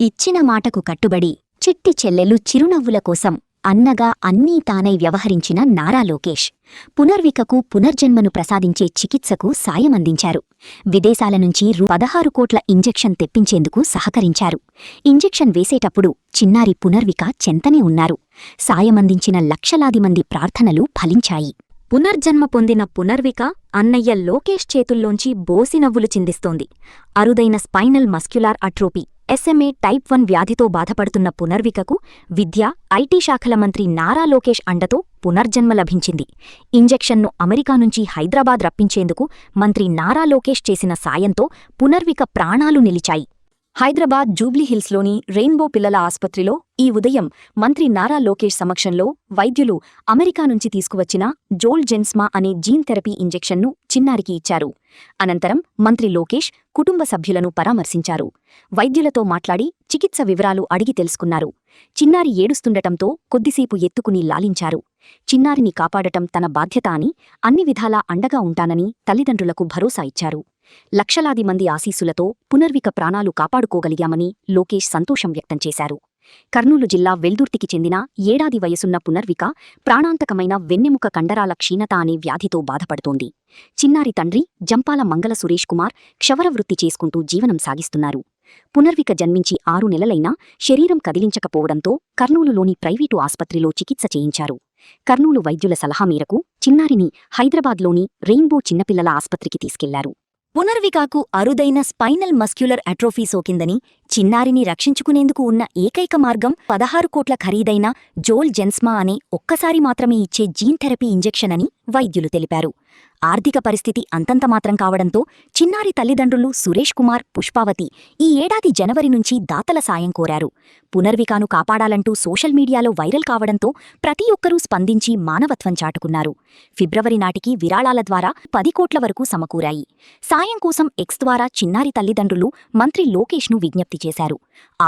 ఇచ్చిన మాటకు కట్టుబడి చిట్టి చెల్లెలు చిరునవ్వుల కోసం అన్నగా అన్నీ తానై వ్యవహరించిన నారా లోకేష్ పునర్వికకు పునర్జన్మను ప్రసాదించే చికిత్సకు సాయమందించారు. విదేశాల నుంచి రూ. 16 కోట్ల ఇంజెక్షన్ తెప్పించేందుకు సహకరించారు. ఇంజెక్షన్ వేసేటప్పుడు చిన్నారి పునర్విక చెంతనే ఉన్నారు. సాయమందించిన లక్షలాది మంది ప్రార్థనలు ఫలించాయి. పునర్జన్మ పొందిన పునర్విక అన్నయ్య లోకేష్ చేతుల్లోంచి బోసినవ్వులు చిందిస్తోంది. అరుదైన స్పైనల్ మస్క్యులార్ అట్రోపీ SMA టైప్ 1 వ్యాధితో బాధపడుతున్న పునర్వికకు విద్య, ఐటీ శాఖల మంత్రి నారా లోకేష్ అండతో పునర్జన్మ లభించింది. ఇంజెక్షన్ను అమెరికా నుంచి హైదరాబాద్ రప్పించేందుకు మంత్రి నారా లోకేష్ చేసిన సాయంతో పునర్విక ప్రాణాలు నిలిచాయి. హైదరాబాద్ జూబ్లీహిల్స్లోని రెయిన్బో పిల్లల ఆస్పత్రిలో ఈ ఉదయం మంత్రి నారా లోకేష్ సమక్షంలో వైద్యులు అమెరికా నుంచి తీసుకువచ్చిన జోల్జెన్స్మా అనే జీన్ థెరపీ ఇంజెక్షన్ను చిన్నారికి ఇచ్చారు. అనంతరం మంత్రి లోకేష్ కుటుంబ సభ్యులను పరామర్శించారు. వైద్యులతో మాట్లాడి చికిత్స వివరాలు అడిగి తెలుసుకున్నారు. చిన్నారి ఏడుస్తుండటంతో కొద్దిసేపు ఎత్తుకుని లాలించారు. చిన్నారిని కాపాడటం తన బాధ్యత అని, అన్ని విధాలా అండగా ఉంటానని తల్లిదండ్రులకు భరోసా ఇచ్చారు. లక్షలాది మంది ఆశీస్సులతో పునర్విక ప్రాణాలు కాపాడుకోగలిగామని లోకేష్ సంతోషం వ్యక్తం చేశారు. కర్నూలు జిల్లా వెల్దుర్తికి చెందిన 7 ఏళ్ల వయసున్న పునర్విక ప్రాణాంతకమైన వెన్నెముక కండరాల క్షీణత అనే వ్యాధితో బాధపడుతోంది. చిన్నారి తండ్రి జంపాల మంగళ సురేష్ కుమార్ క్షవరవృత్తి చేసుకుంటూ జీవనం సాగిస్తున్నారు. పునర్విక జన్మించి 6 నెలలైనా శరీరం కదిలించకపోవడంతో కర్నూలులోని ప్రైవేటు ఆస్పత్రిలో చికిత్స చేయించారు. కర్నూలు వైద్యుల సలహా మేరకు చిన్నారిని హైదరాబాద్లోని రెయిన్బో చిన్నపిల్లల ఆస్పత్రికి తీసుకెళ్లారు. పునర్వికకు అరుదైన స్పైనల్ మస్క్యులర్ అట్రోఫీ సోకిందని, చిన్నారిని రక్షించుకునేందుకు ఉన్న ఏకైక మార్గం 16 కోట్ల ఖరీదైన జోల్జెన్స్మా అనే ఒక్కసారి మాత్రమే ఇచ్చే జీన్ థెరపీ ఇంజెక్షన్ అని వైద్యులు తెలిపారు. ఆర్థిక పరిస్థితి అంతంతమాత్రం కావడంతో చిన్నారి తల్లిదండ్రులు సురేష్ కుమార్, పుష్పావతి ఈ ఏడాది జనవరి నుంచి దాతల సాయం కోరారు. పునర్వికను కాపాడాలంటూ సోషల్ మీడియాలో వైరల్ కావడంతో ప్రతి ఒక్కరూ స్పందించి మానవత్వం చాటుకున్నారు. ఫిబ్రవరి నాటికి విరాళాల ద్వారా 10 కోట్ల వరకు సమకూరాయి. సాయం కోసం ఎక్స్ ద్వారా చిన్నారి తల్లిదండ్రులు మంత్రి లోకేష్ను విజ్ఞప్తి చేశారు.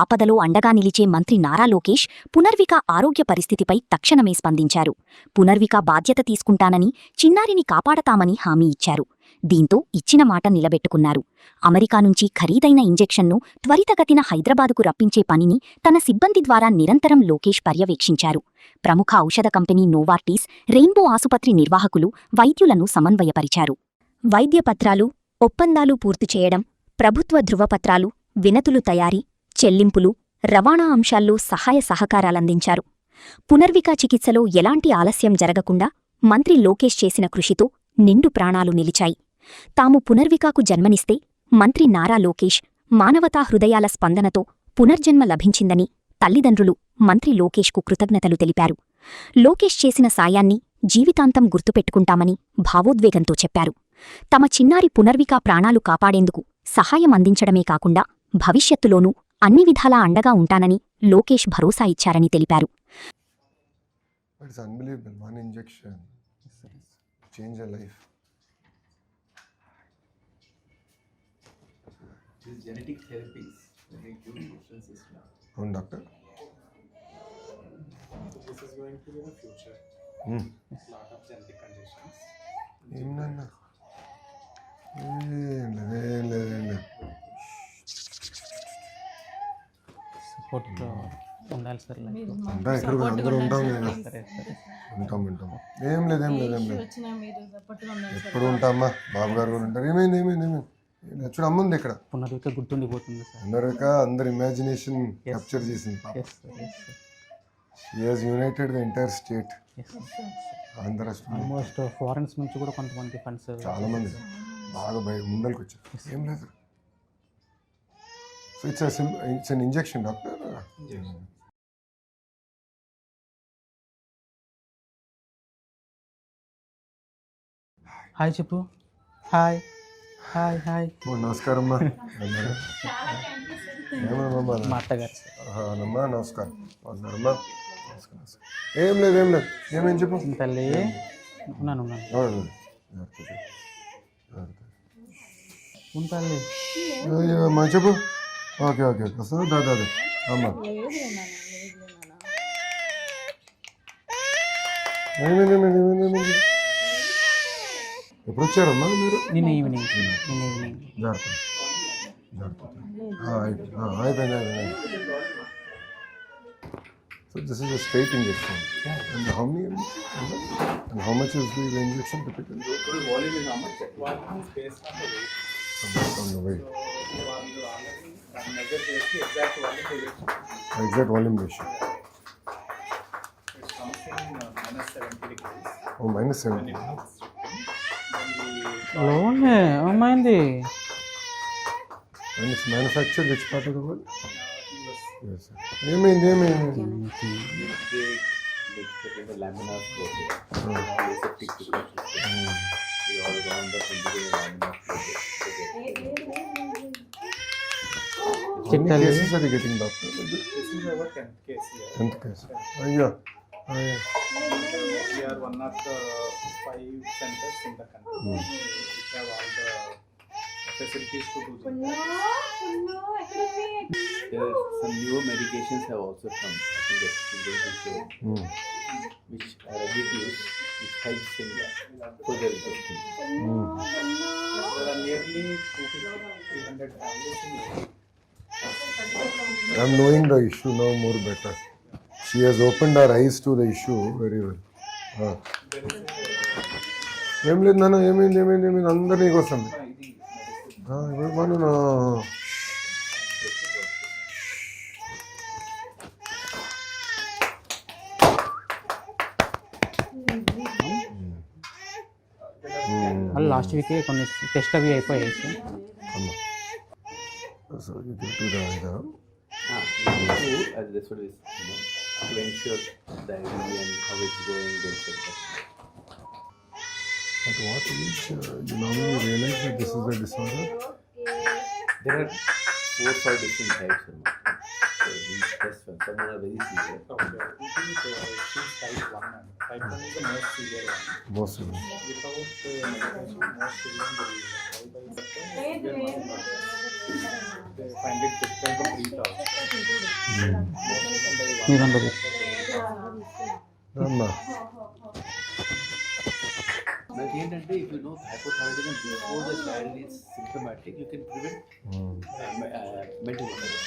ఆపదలో అండగా నిలిచే మంత్రి నారా లోకేష్ పునర్విక ఆరోగ్య పరిస్థితిపై తక్షణమే స్పందించారు. పునర్విక బాధ్యత తీసుకుంటానని, చిన్నారిని కాపాడతామని హామీ ఇచ్చారు. దీంతో ఇచ్చిన మాట నిలబెట్టుకున్నారు. అమెరికా నుంచి ఖరీదైన ఇంజెక్షన్ను త్వరితగతిన హైదరాబాదుకు రప్పించే పనిని తన సిబ్బంది ద్వారా నిరంతరం లోకేష్ పర్యవేక్షించారు. ప్రముఖ ఔషధ కంపెనీ నోవార్టిస్, రెయిన్బో ఆసుపత్రి నిర్వాహకులు, వైద్యులను సమన్వయపరిచారు. వైద్య పత్రాలు, ఒప్పందాలు పూర్తి చేయడం, ప్రభుత్వ ధృవపత్రాలు, వినతులు తయారీ, చెల్లింపులు, రవాణా అంశాల్లో సహాయ సహకారాలందించారు. పునర్విక చికిత్సలో ఎలాంటి ఆలస్యం జరగకుండా మంత్రి లోకేష్ చేసిన కృషితో నిండు ప్రాణాలు నిలిచాయి. తాము పునర్వికకు జన్మనిస్తే మంత్రి నారా లోకేష్ మానవతా హృదయాల స్పందనతో పునర్జన్మ లభించిందని తల్లిదండ్రులు మంత్రి లోకేష్కు కృతజ్ఞతలు తెలిపారు. లోకేష్ చేసిన సాయాన్ని జీవితాంతం గుర్తుపెట్టుకుంటామని భావోద్వేగంతో చెప్పారు. తమ చిన్నారి పునర్విక ప్రాణాలు కాపాడేందుకు సహాయం అందించడమే కాకుండా భవిష్యత్తులోనూ అన్ని విధాలా అండగా ఉంటానని లోకేష్ భరోసా ఇచ్చారని తెలిపారు. It's unbelievable. One injection change a life. These genetic therapies make huge differences now. Oh, doctor. This is going to be the future. Lot of genetic conditions. ఏంటన్నా సపోర్ట్ ఉండాలి సార్. అంతా ఇక్కడ అందరూ ఉంటాం కదా, ఉంటాం. ఏం లేదు ఎప్పుడు ఉంటామా, బాబు గారు కూడా ఉంటారు. ఏమైంది చూడు, అమ్మ ఉంది ఇక్కడ. పునర్విక గుర్తుండిపోతుంది సార్. పునర్విక అందరు ఇమాజినేషన్ క్యాప్చర్ చేసింది. She has united the entire state. Almost foreigns నుంచి కూడా కొంతమంది ఫండ్స్, చాలా మంది బాగా ముందరికి వచ్చారు. ఏం లేదు. So it's an injection doctor. Hi చెప్పు. Hi hi hi. నమస్కారం అమ్మా. మా అత్తగారు. అమ్మా నమస్కారం. బాగున్నారమ్మా? ఏం లేదు ఏమేం చెప్పు. తల్లి ఉన్నాను. తల్లి అమ్మా చెప్పు. ఓకే వస్తా దాదా అమ్మా. ఎప్పుడు వచ్చారమ్మా మీరు? నిన్న ఈవినింగ్. జాగ్రత్త. అయిపోయింది. So this is a straight injection. And how many? And how much is the injection typically? Total volume is how much? Volume is based on the weight. Based on the weight. So వాళ్ళు already measure చేసి exact volume తెలియచ్చు. Exact volume ratio. It comes in -70 degrees. Oh, -70. When it is stripping, లోనే అమ్మాయింది. And it's manufactured which part of the world? US. Yes, sir. ఏమైంది? They get the laminar flow here. Aseptic precautions. We all round up into the laminar flow here. How many cases are you getting, doctor? This is our 10th case here. 10th case. అయ్యా. We are one of the 5 centers in the country which have all the facilities to do this. There are some newer medications have also come. I think that's going to show which are ready to use, which helps in further testing. There are nearly 250-300 families in India. I'm knowing the issue now more better. She has opened her eyes to the issue very well. ఏం లేదు నాన్న, ఏమైంది అందరు నీకు వస్తుంది. ఇప్పుడు మనం వాళ్ళు లాస్ట్ వీక్ కొన్ని టెస్ట్ అవి అయిపోయాయి. So you can do that. That's what is, to ensure the IDV and how it's going, they'll check that. At what age you normally realize that this is a disorder? There are 4 or 5 different types of so these tests, some are very severe. Okay. She's type 1 and type 1 is the most severe one. Most of them. Without medication, most children will die by they find it difficult to breathe out. మీరందరూ అమ్మా But ఏంటంటే if you know hypothyroidism before the child is symptomatic, you can prevent mental illness.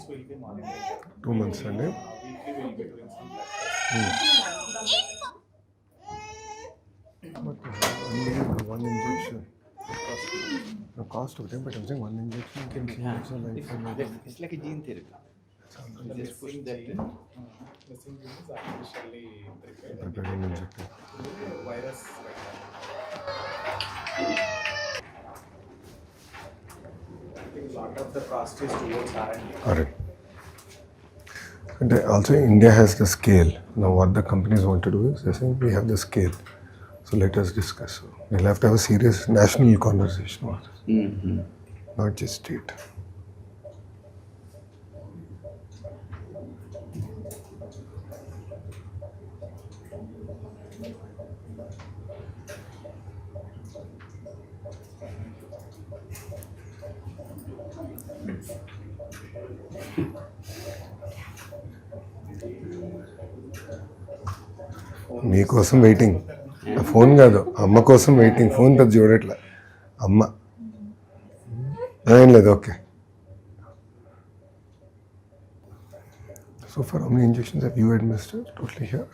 Will be monitored. 2 months అండి. Weekly we'll be doing some blood But only one injection. The cost of them, but I'm saying one injection can change your life. It's like a gene therapy. You just push that in. The thing is artificially prepared Prepared and injected. virus. I think a lot of the cost is towards R&D. Correct. And also India has the scale. Now what the companies want to do is they say we have the scale. So let us discuss. So we'll have to have a serious national conversation about this, not just state. మీకోసం waiting. Phone కాదు, అమ్మ కోసం waiting. Phone పెద్ద చూడట్లే అమ్మ. ఏం లేదు, okay. So for how many injections have you administered totally here?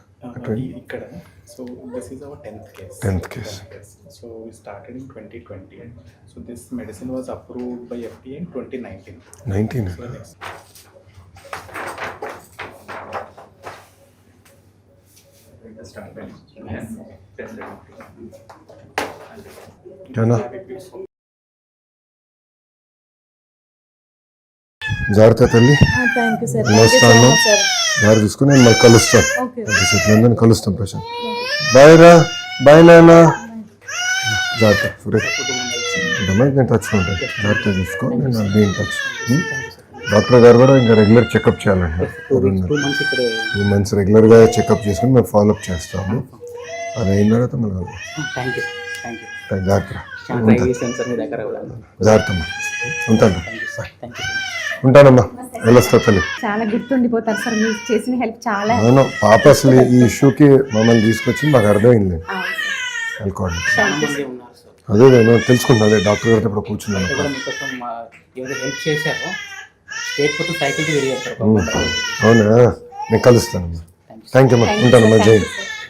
Ikkada. So this is our 10th case. 10th case. So we started in 2020. So this medicine was approved by FDA in 2019. 19. So next. क्या జాగ్రత్త తల్లి. Thank you sir. వస్తాను, జాగ్రత్త చూసుకుని నేను మళ్ళీ కలుస్తాను. కలుస్తాం ప్రశాంత్. బాయ్ రా, బాయ్ నాన్న. జాగ్రత్త సురేష్. నేను టచ్లో ఉంటాను, జాగ్రత్త చూసుకో. నేను బీ ఇన్ టచ్. డాక్టర్ గారు కూడా ఇంకా రెగ్యులర్ చెకప్ చేయాలండి. 2 months రెగ్యులర్గా చెకప్ చేసుకుని మేము ఫాలోఅప్ చేస్తాము. అది అయిన తర్వాత మళ్ళీ థ్యాంక్ యూ. జాగ్రత్త చాలా ట్రై చేశాను సార్ మీ దగ్గర కూడా. జాగ్రత్త అమ్మా. ఉంటాను థ్యాంక్ యూ. ఉంటానమ్మా, వెళ్ళొస్తా తల్లి. చాలా గుర్తుండిపోతారు సార్ మీరు చేసిన హెల్ప్ చాలా. అవును, పాప అసలు ఈ ఇష్యూకి మమ్మల్ని తీసుకొచ్చి మాకు అర్థమైంది. అనుకోండి, చాలా మంది ఉన్నారు సార్. అదే నేను తెలుసుకుంటాను. అదే డాక్టర్ గారితో ఇప్పుడు కూర్చున్నాను. కూడా మీకోసం ఎవరు హెల్ప్ చేశారో స్టేట్ మొత్తం సైకిల్కి తిరిగారు సార్. అవునా, నేను కలుస్తానమ్మా. థ్యాంక్ యూ అమ్మా, ఉంటానమ్మా. జై.